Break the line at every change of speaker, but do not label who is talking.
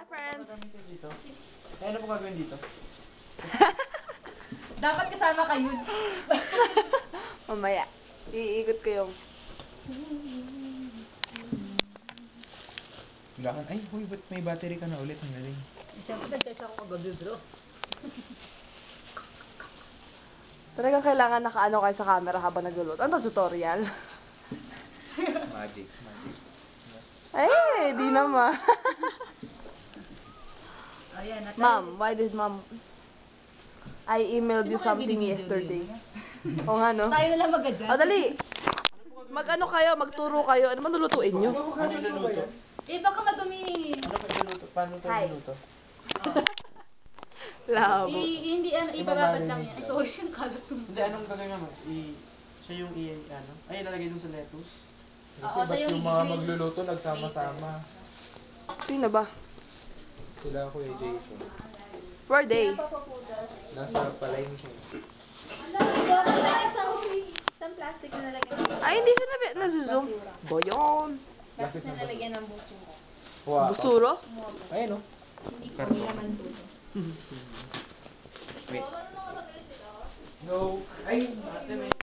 Hi, friends!
Dito? Eh, ano po gagawin dito?
Dapat kasama kayo.
Mamaya. Iikot ko yung...
Bilangan. Ay, huy, ba't may battery ka na ulit? Ang galing.
Siyempre, nag-text ako kagabi, bro.
Talagang kailangan nakaano kayo sa camera habang nagluluto. Ano to, tutorial?
Magic. Magic.
Eh, di naman.
Ayan,
Ma'am, why did mom... I emailed you something yesterday. O nga, no?
Tayo na lang mag-adjust.
O, dali! Mag-ano kayo, magturo kayo. Ano man lulutuin nyo?
Ano yung luluto?
Eh, baka madumi.
Ano pa luluto? Paano ito
Hi.
luluto?
Labo.
Hindi, ibababat lang yan. Ito yung kalat mo.
Hindi, anong gagawin mo? Siya yung ano? Ay, ilalagay dun sa lettuce. Kasi
Oo, siya
ba't
yung
yung mga
i-grate
magluluto nagsama-sama?
Sino ba?
Sila ako yung Jason.
Where they?
Nasa palengke.
Isang plastic na nalagyan ng
Ay, hindi siya nasuzoom. Boyon.
plastic na nalagyan ng buso.
Wow.
Busuro?
Ayun o.
Hindi ko may laman tulo.
Wait. No. Ay, ate may